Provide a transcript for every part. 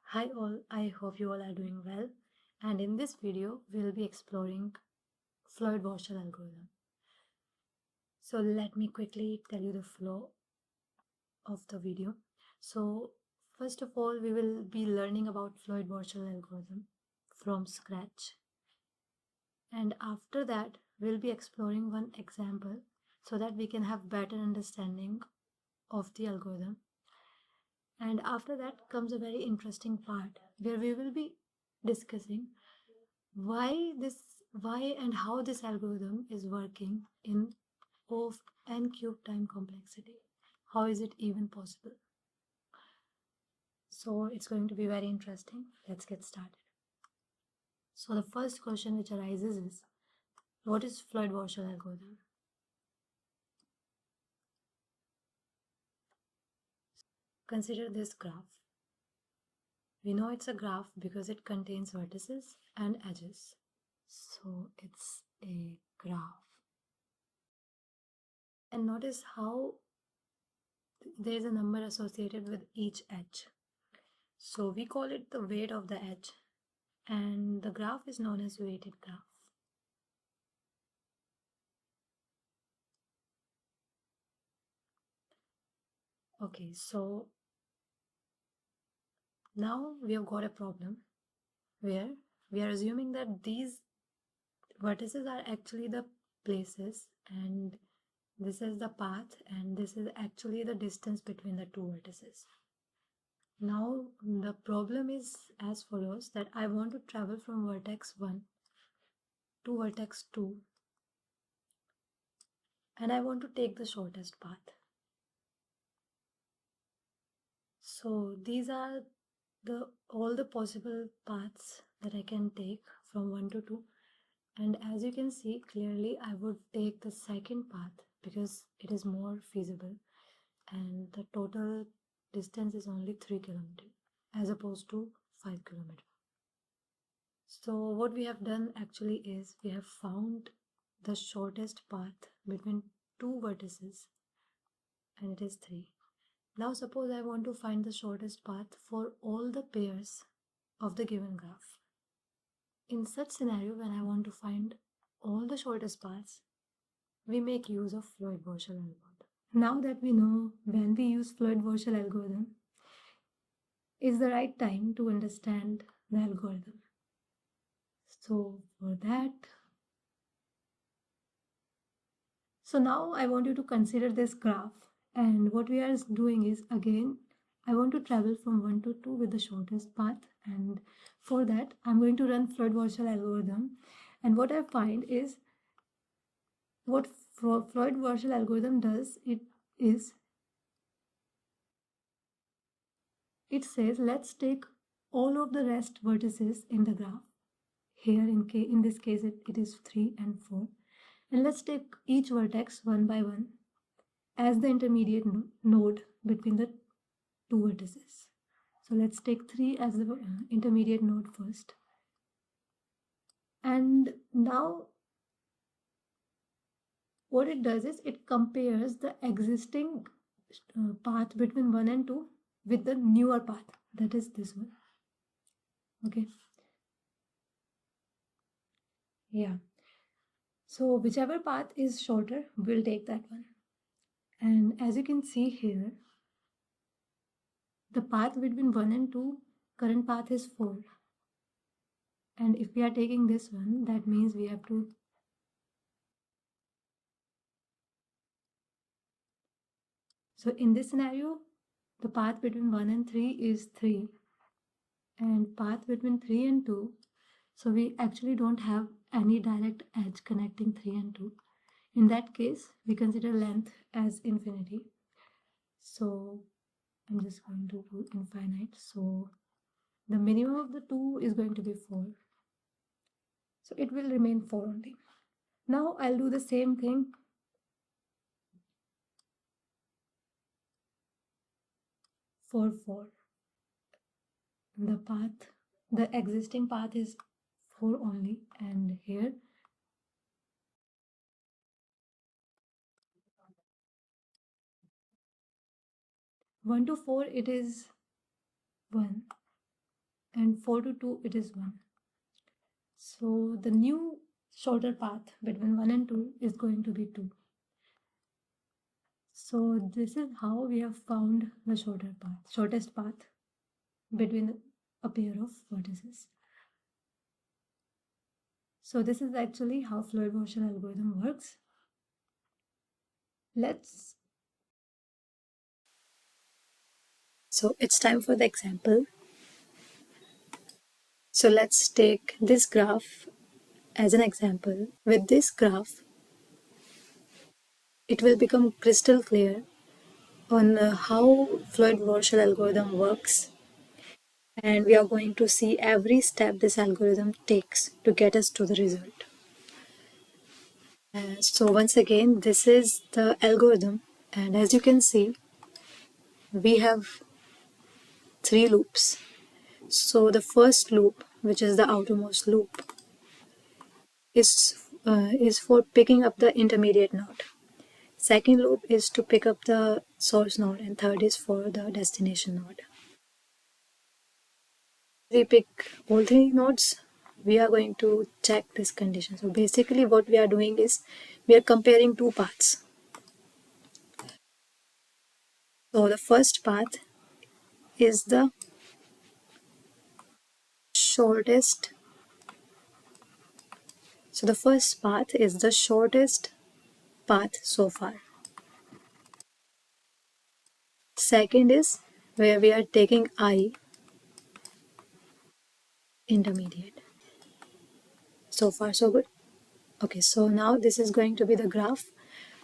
Hi all, I hope you all are doing well, and in this video we'll be exploring Floyd-Warshall algorithm. So let me quickly tell you the flow of the video. So first of all, we will be learning about Floyd-Warshall algorithm from scratch, and after that we'll be exploring one example so that we can have better understanding of the algorithm. And after that comes a very interesting part where we will be discussing why and how this algorithm is working in of n cube time complexity. How is it even possible? So it's going to be very interesting. Let's get started. So the first question which arises is, what is Floyd-Warshall algorithm? Consider this graph. We know it's a graph because it contains vertices and edges. So it's a graph. And notice how there is a number associated with each edge. So we call it the weight of the edge, and the graph is known as weighted graph. Okay, so now we have got a problem where we are assuming that these vertices are actually the places, and this is the path, and this is actually the distance between the two vertices. Now the problem is as follows, that I want to travel from vertex 1 to vertex 2, and I want to take the shortest path. So these are all the possible paths that I can take from 1 to 2, and as you can see clearly I would take the second path because it is more feasible, and the total distance is only 3 km as opposed to 5 km. So what we have done actually is we have found the shortest path between two vertices, and it is 3. Now suppose I want to find the shortest path for all the pairs of the given graph. In such scenario, when I want to find all the shortest paths, we make use of Floyd-Warshall algorithm. Now that we know when we use Floyd-Warshall algorithm, is the right time to understand the algorithm. So for that, now I want you to consider this graph, and what we are doing is, again, I want to travel from 1 to 2 with the shortest path, and for that I'm going to run Floyd-Warshall algorithm, and what I find is what Floyd-Warshall algorithm does, it says let's take all of the rest vertices in the graph. Here in this case it is 3 and 4, and let's take each vertex one by one as the intermediate node between the two vertices. So let's take 3 as the intermediate node first. And now what it does is it compares the existing path between 1 and 2 with the newer path, that is this one. Okay. Yeah. So whichever path is shorter, we'll take that one. And as you can see here, the path between 1 and 2, current path is 4. And if we are taking this one, that means we have to so in this scenario, the path between 1 and 3 is 3, and path between 3 and 2, so we actually don't have any direct edge connecting 3 and 2. In that case, we consider length as infinity. So I'm just going to do infinite. So the minimum of the two is going to be 4. So it will remain 4 only. Now I'll do the same thing for 4. The existing path is 4 only, and here one to 4 it is 1, and 4 to 2 it is 1. So the new shorter path between 1 and 2 is going to be 2. So this is how we have found the shortest path between a pair of vertices. So this is actually how Floyd-Warshall algorithm works. So it's time for the example. So let's take this graph as an example. With this graph, it will become crystal clear on how Floyd-Warshall algorithm works, and we are going to see every step this algorithm takes to get us to the result. So once again, this is the algorithm, and as you can see, we have 3 loops. So the first loop, which is the outermost loop, is for picking up the intermediate node. Second loop is to pick up the source node, and third is for the destination node. We pick all 3 nodes, we are going to check this condition. So basically what we are doing is we are comparing 2 paths. So the first path is the shortest. So the first path is the shortest path so far. Second is where we are taking I intermediate. So far so good. Okay, so now this is going to be the graph,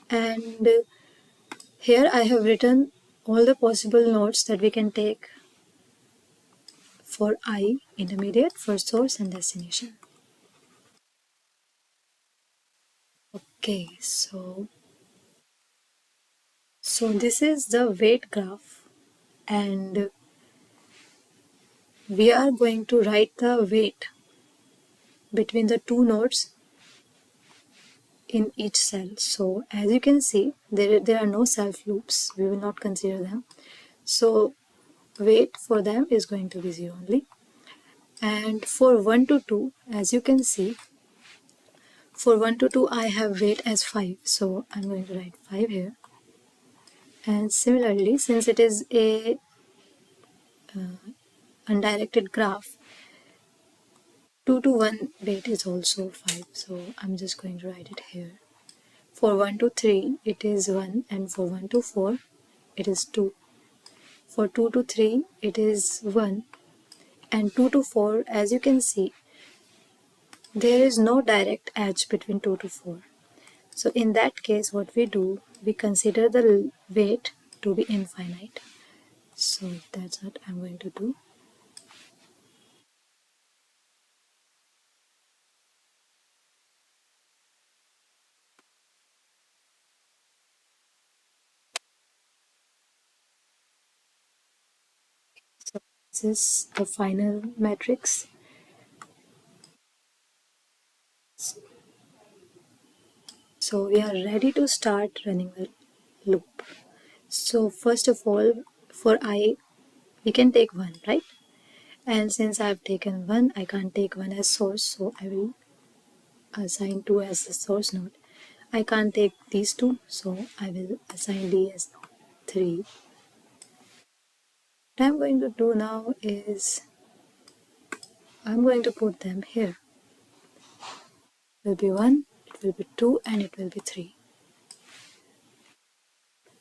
and here I have written all the possible nodes that we can take for I intermediate, for source and destination. Okay, so this is the weight graph, and we are going to write the weight between the 2 nodes in each cell. So as you can see, there are no self loops, we will not consider them. So weight for them is going to be 0 only. And for 1 to 2, as you can see, for 1 to 2 I have weight as 5, so I'm going to write 5 here. And similarly, since it is a undirected graph, 2 to 1 weight is also 5, so I'm just going to write it here. For 1 to 3 it is 1, and for 1 to 4 it is 2. For 2 to 3 it is 1, and 2 to 4, as you can see, there is no direct edge between 2 to 4. So in that case, what we do, we consider the weight to be infinite. So that's what I'm going to do. So this is the final matrix. So we are ready to start running the loop. So first of all, for I, we can take 1, right? And since I have taken 1, I can't take 1 as source, so I will assign 2 as the source node. I can't take these 2, so I will assign D as 3. What I'm going to do now is I'm going to put them here. It will be 1, it will be 2, and it will be 3.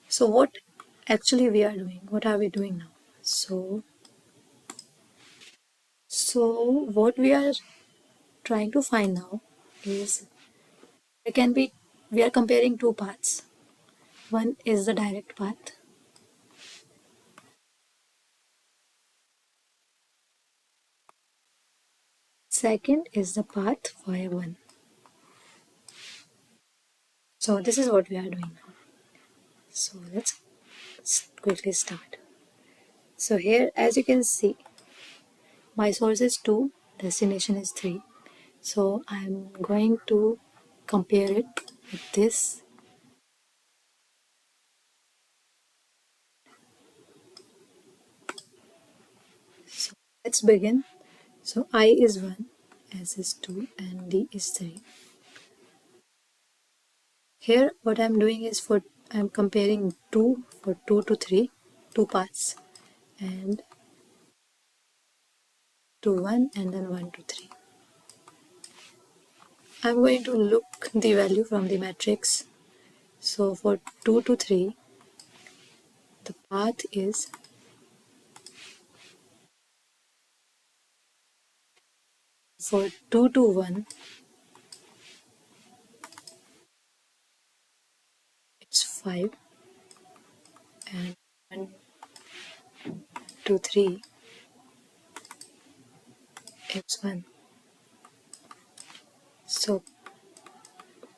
So what actually we are doing? What are we doing now? So what we are trying to find now is we are comparing 2 paths. One is the direct path. Second is the path via 1. So this is what we are doing now. So let's quickly start. So here, as you can see, my source is 2, destination is 3. So I'm going to compare it with this. So let's begin. So I is 1, S is 2, and D is 3. Here what I'm doing is I'm comparing 2 for 2 to 3, 2 paths, and to 1 and then 1 to 3. I'm going to look the value from the matrix. So for 2 to 3, the path is for 2 to 1, it's 5, and 1 to 3, it's 1. So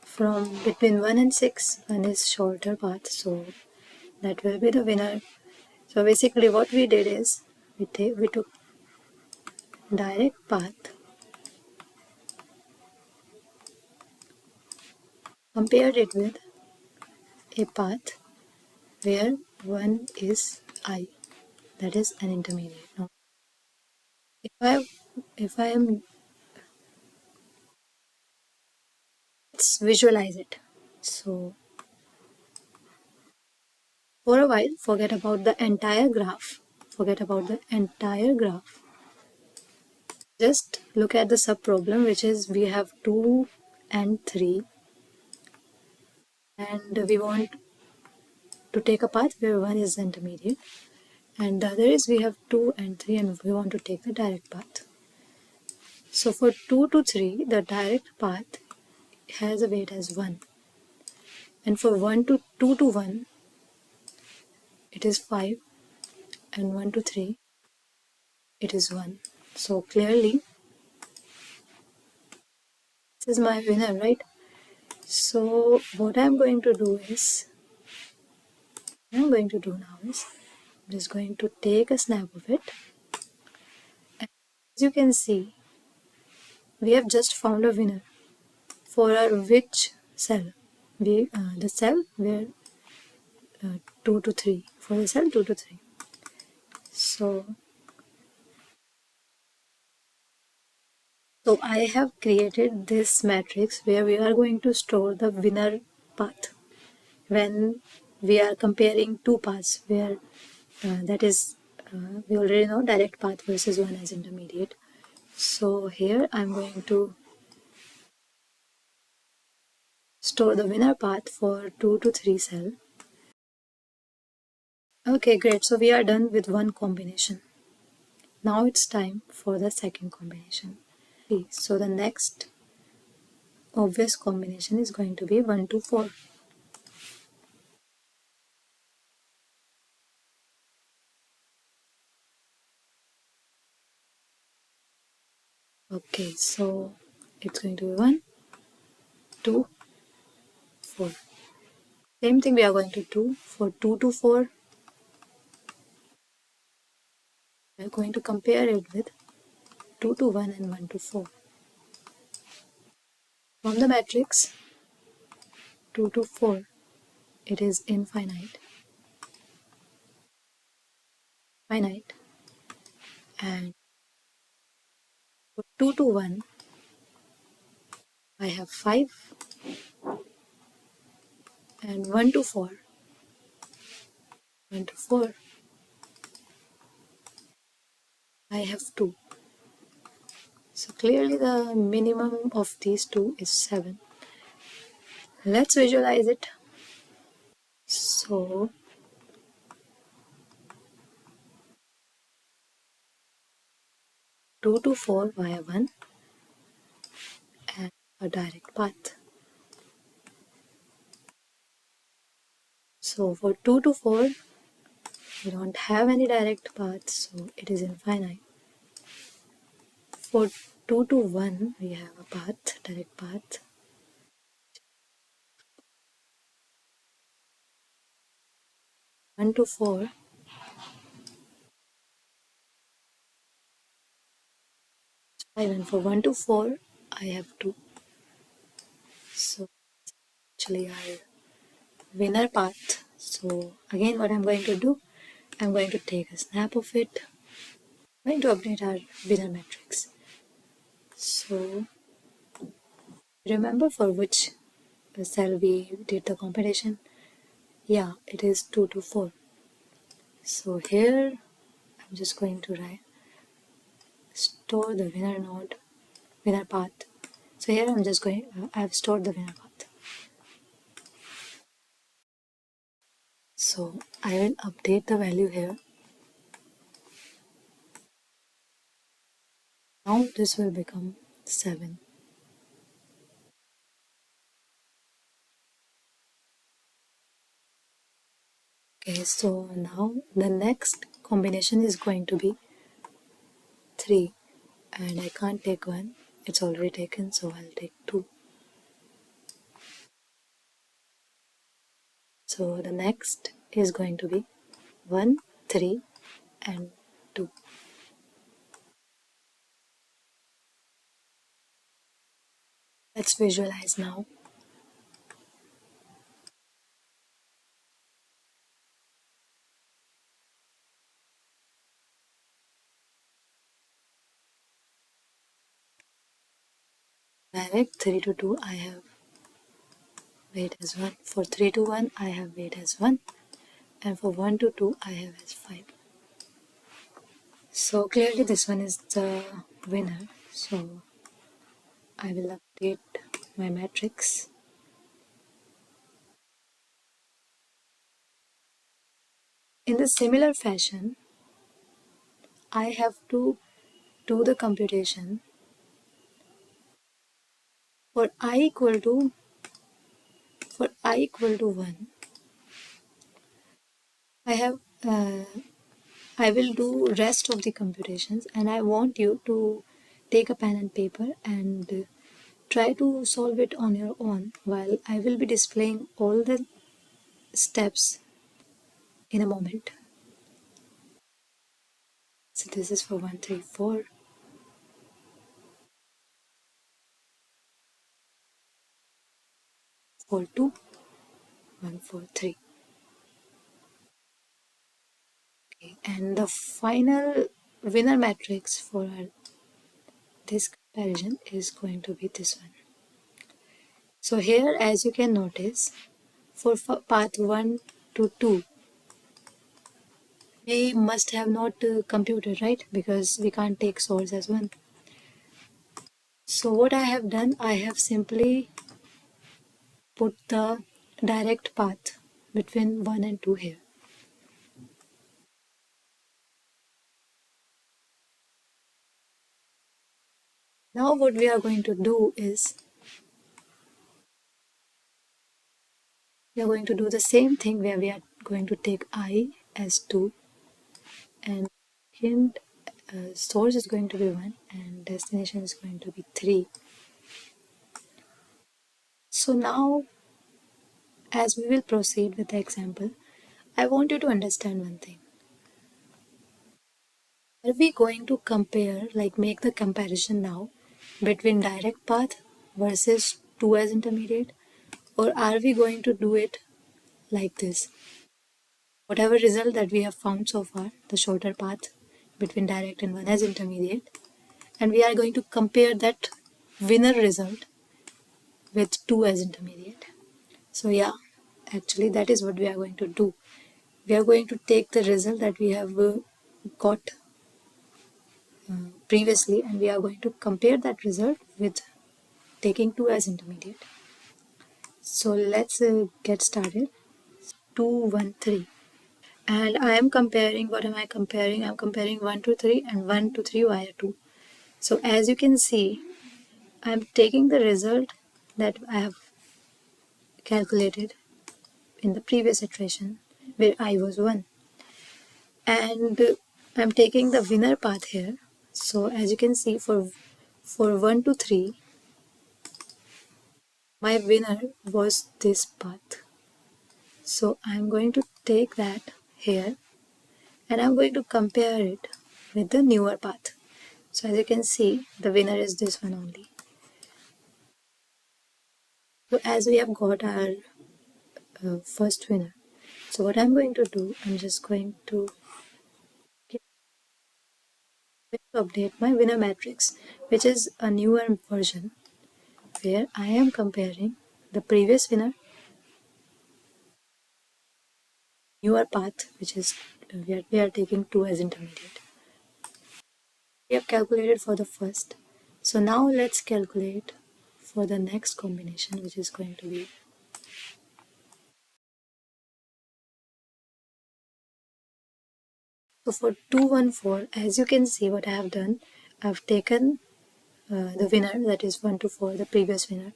from between 1 and 6, 1 is shorter path, so that will be the winner. So basically what we did is we took direct path, compared it with a path where 1 is I, that is an intermediate. Now if I am, let's visualize it. So for a while, forget about the entire graph. Just look at the sub problem, which is we have 2 and 3, and we want to take a path where 1 is the intermediate, and the other is we have 2 and 3 and we want to take the direct path. So for 2 to 3, the direct path has a weight as 1, and for 2 to 1, it is 5, and 1 to 3, it is 1. So clearly this is my winner, right? So what I'm going to do now is I'm just going to take a snap of it. And as you can see, we have just found a winner for our which cell? The cell where 2 to 3, for the cell 2 to 3. So I have created this matrix where we are going to store the winner path when we are comparing two paths where that is we already know direct path versus 1 as intermediate. So here I'm going to store the winner path for 2 to 3 cell. Okay, great. So we are done with one combination. Now it's time for the second combination. So the next obvious combination is going to be 1 to 4. Okay, so it's going to be 1, 2, 4. Same thing we are going to do for 2 to 4. We are going to compare it with 2 to 1 and 1 to 4. From the matrix 2 to 4, it is infinite, finite, and for 2 to 1, I have 5, and 1 to 4, I have 2. So clearly the minimum of these two is 7. Let's visualize it. So 2 to 4 via 1 and a direct path. So for 2 to 4, we don't have any direct path, so it is infinite. For 2 to 1, we have a path, direct path. 1 to 4, and for 1 to 4, I have 2. So actually our winner path. So again what I'm going to do, I'm going to take a snap of it. I'm going to update our winner matrix. So remember for which cell we did the computation? Yeah, it is 2 to 4. So here I'm just going to write store the winner path. So here I'm just going, I've stored the winner path. So I will update the value here. Now this will become 7. Okay, so now the next combination is going to be 3, and I can't take 1, it's already taken, so I'll take 2. So the next is going to be 1, 3 and 2. Let's visualize now. Direct 3 to 2 I have weight as 1. For 3 to 1 I have weight as 1. And for 1 to 2 I have as 5. So clearly this one is the winner. So I will update my matrix. In the similar fashion, I have to do the computation for I equal to 1. I have I will do rest of the computations, and I want you to take a pen and paper and try to solve it on your own while I will be displaying all the steps in a moment. So this is for 1, 3, 4, 4, 2, 1, 4, 3. Okay. And the final winner matrix for this comparison is going to be this one. So here, as you can notice, for path 1 to 2, we must have not computed, right? Because we can't take source as 1. So what I have done, I have simply put the direct path between 1 and 2 here. Now what we are going to do is, we are going to do the same thing where we are going to take I as 2, and second source is going to be 1 and destination is going to be 3. So now, as we will proceed with the example, I want you to understand one thing. Are we going to compare, like make the comparison now between direct path versus 2 as intermediate, or are we going to do it like this? Whatever result that we have found so far, the shorter path between direct and 1 as intermediate, and we are going to compare that winner result with 2 as intermediate. So yeah, actually that is what we are going to do. We are going to take the result that we have got previously, and we are going to compare that result with taking 2 as intermediate. So let's get started. 2, 1, 3. And I am comparing, what am I comparing? I'm comparing 1 to 3 and 1 to 3 via 2. So as you can see, I'm taking the result that I have calculated in the previous iteration where I was 1, and I'm taking the winner path here. So as you can see, for 1 to 3, my winner was this path. So I'm going to take that here and I'm going to compare it with the newer path. So as you can see, the winner is this one only. So as we have got our first winner, so what I'm going to do, I'm just going to update my winner matrix which is a newer version where I am comparing the previous winner, newer path, which is we are taking 2 as intermediate. We have calculated for the first. So now let's calculate for the next combination, which is going to be so for 214. As you can see, what I have done, I've taken the winner, that is 1 to 4, the previous winner.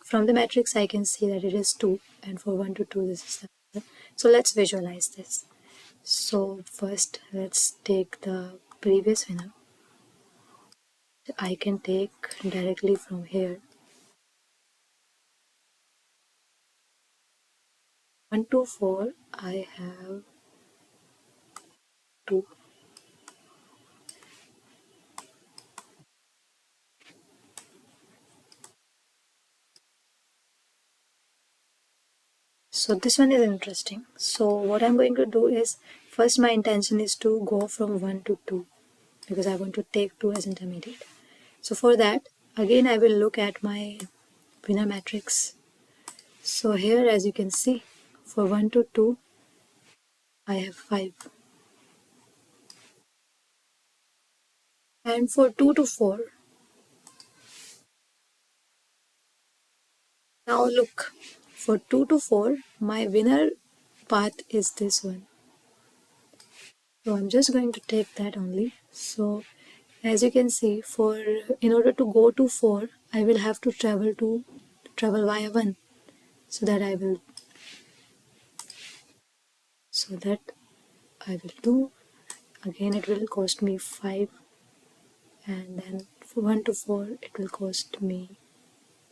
From the matrix, I can see that it is 2, and for 1 to 2, this is the winner. So let's visualize this. So first, let's take the previous winner. I can take directly from here. 1 to 4, I have 2. So this one is interesting. So what I'm going to do is, first my intention is to go from 1 to 2 because I want to take 2 as intermediate. So for that, again I will look at my winner matrix. So here, as you can see, for 1 to 2, I have 5. And for 2 to 4, now look, for 2 to 4, my winner path is this one. So I'm just going to take that only. So as you can see, in order to go to 4, I will have to travel via 1. So that I will do. Again, it will cost me 5, and then for 1 to 4, it will cost me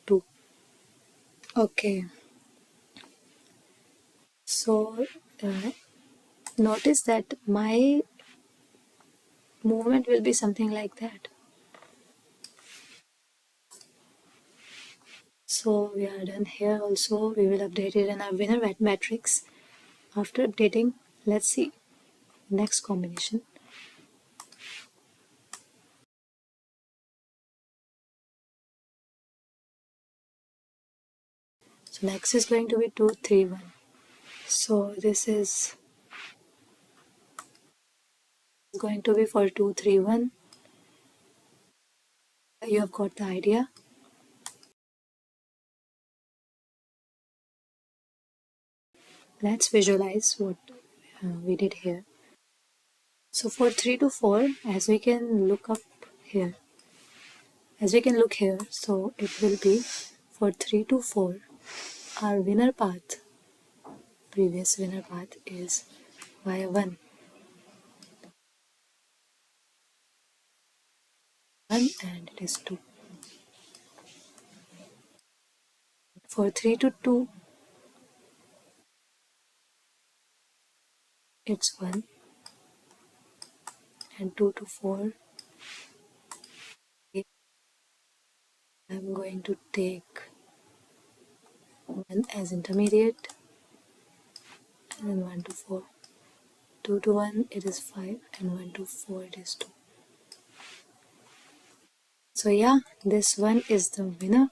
2. Okay, so notice that my movement will be something like that. So we are done here also. We will update it in our winner matrix. After updating, let's see next combination. So next is going to be 2, 3, 1. So this is going to be for 2, 3, 1. You have got the idea. Let's visualize what we did here. So for 3 to 4, as we can look here, so it will be for 3 to 4, our winner path, previous winner path is via 1. 1 and it is 2. For 3 to 2, it's 1, and 2 to 4, I'm going to take 1 as intermediate, and then 1 to 4. 2 to 1, it is 5, and 1 to 4, it is 2. So yeah, this one is the winner,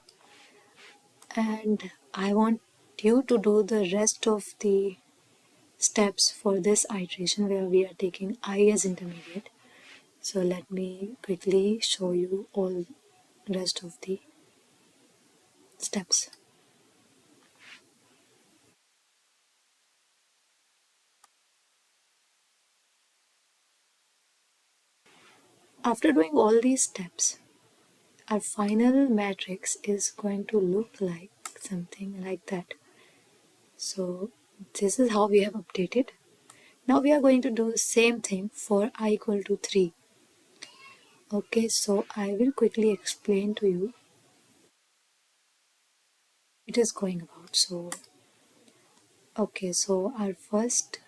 and I want you to do the rest of the steps for this iteration where we are taking I as intermediate. So let me quickly show you all rest of the steps. After doing all these steps, our final matrix is going to look like something like that. So this is how we have updated. Now we are going to do the same thing for I equal to 3. Okay, so I will quickly explain to you it is going about. So okay, so our first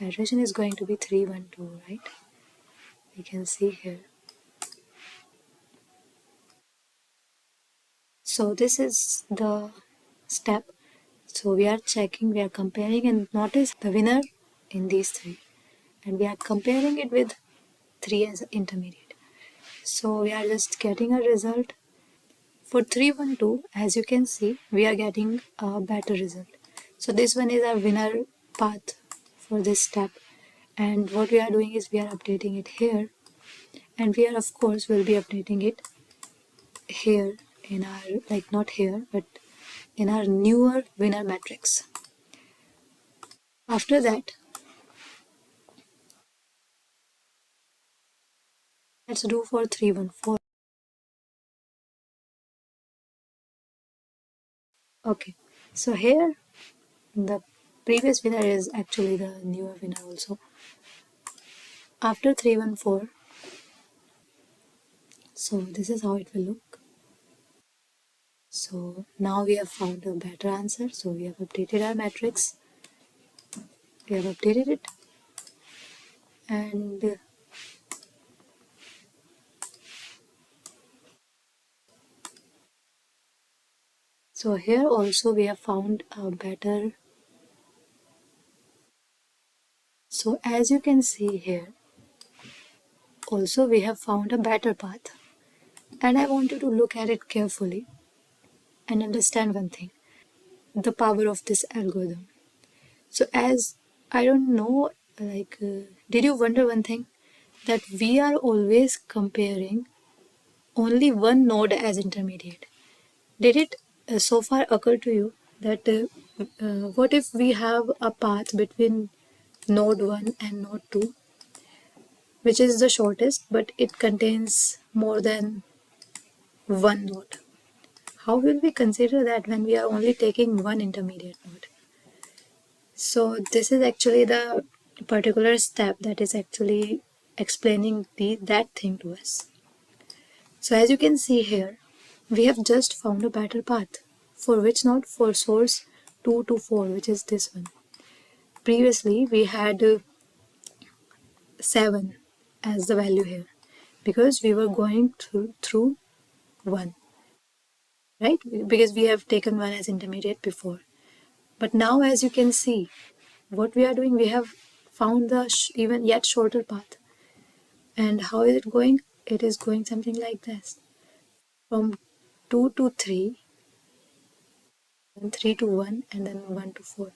iteration is going to be 3, 1, 2, right? We can see here. So this is the step. So we are checking, we are comparing, and notice the winner in these 3, and we are comparing it with 3 as intermediate. So we are just getting a result. For 312, as you can see, we are getting a better result. So this one is our winner path for this step. And what we are doing is we are updating it here. And we are, of course, will be updating it here in our, like not here, but in our newer winner matrix. After that, let's do for 314. Okay, so here the previous winner is actually the newer winner also. After 314, so this is how it will look. So now we have found a better answer. So we have updated our matrix. We have updated it. And so here also we have found a better. So as you can see here, also we have found a better path. And I want you to look at it carefully and understand one thing, the power of this algorithm. So as I don't know, did you wonder one thing? That we are always comparing only one node as intermediate. Did it so far occur to you that what if we have a path between node 1 and node 2, which is the shortest, but it contains more than one node? How will we consider that when we are only taking one intermediate node? So this is actually the particular step that is actually explaining that thing to us. So as you can see here, we have just found a better path. For which node? For source 2 to 4, which is this one. Previously we had 7 as the value here because we were going through 1, right? Because we have taken 1 as intermediate before. But now as you can see, what we are doing, we have found the even yet shorter path. And how is it going? It is going something like this. From 2 to 3, then 3 to 1, and then 1 to 4.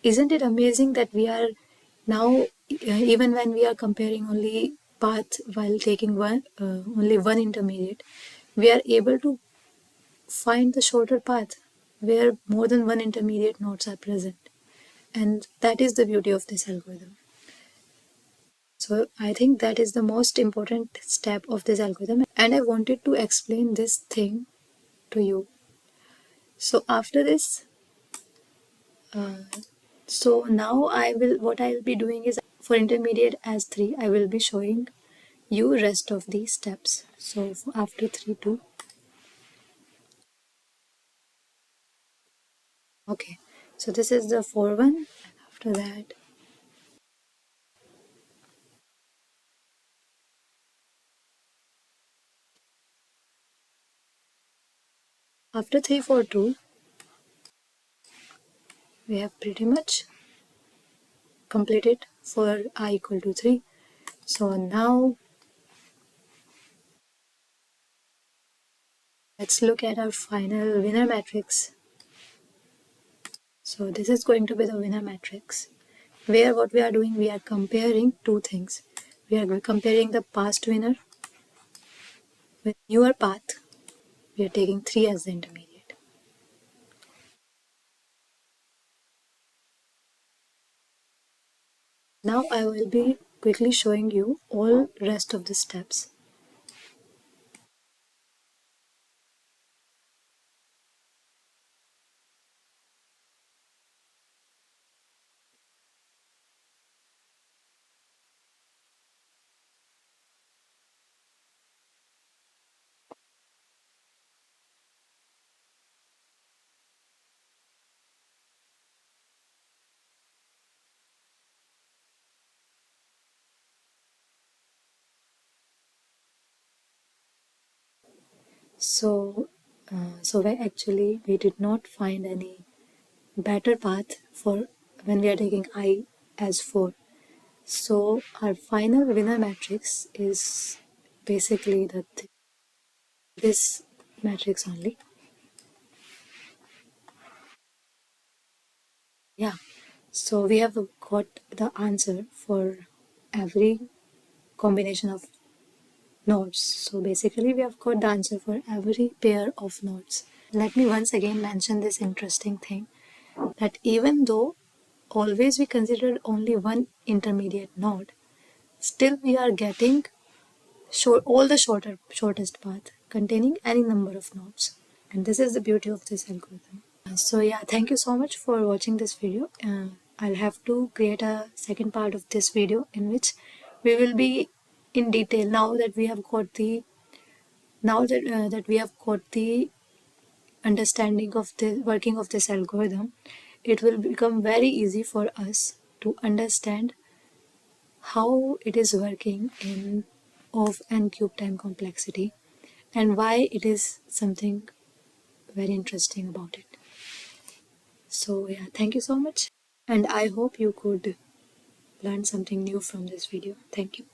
Isn't it amazing that we are now, even when we are comparing only path while taking only one intermediate, we are able to find the shorter path where more than one intermediate nodes are present. And that is the beauty of this algorithm. So I think that is the most important step of this algorithm, and I wanted to explain this thing to you. So after this, so now what I will be doing is for intermediate as 3, I will be showing you rest of these steps. So after 3 2. Okay, so this is the 4 1, and after that, after 3 4 2, we have pretty much completed for I equal to 3. So now let's look at our final winner matrix. So this is going to be the winner matrix, where what we are doing, we are comparing two things. We are comparing the past winner with newer path. We are taking 3 as the intermediate. Now I will be quickly showing you all rest of the steps. So, we did not find any better path for when we are taking I as 4. So our final winner matrix is basically this matrix only. Yeah, so we have got the answer for every combination of nodes. So basically we have got the answer for every pair of nodes. Let me once again mention this interesting thing, that even though always we considered only one intermediate node, still we are getting all the shortest path containing any number of nodes. And this is the beauty of this algorithm. So yeah, thank you so much for watching this video. I'll have to create a second part of this video in which we will be in detail, now that we have got the understanding of the working of this algorithm. It will become very easy for us to understand how it is working in of n cube time complexity and why it is something very interesting about it. So yeah, thank you so much, and I hope you could learn something new from this video. Thank you.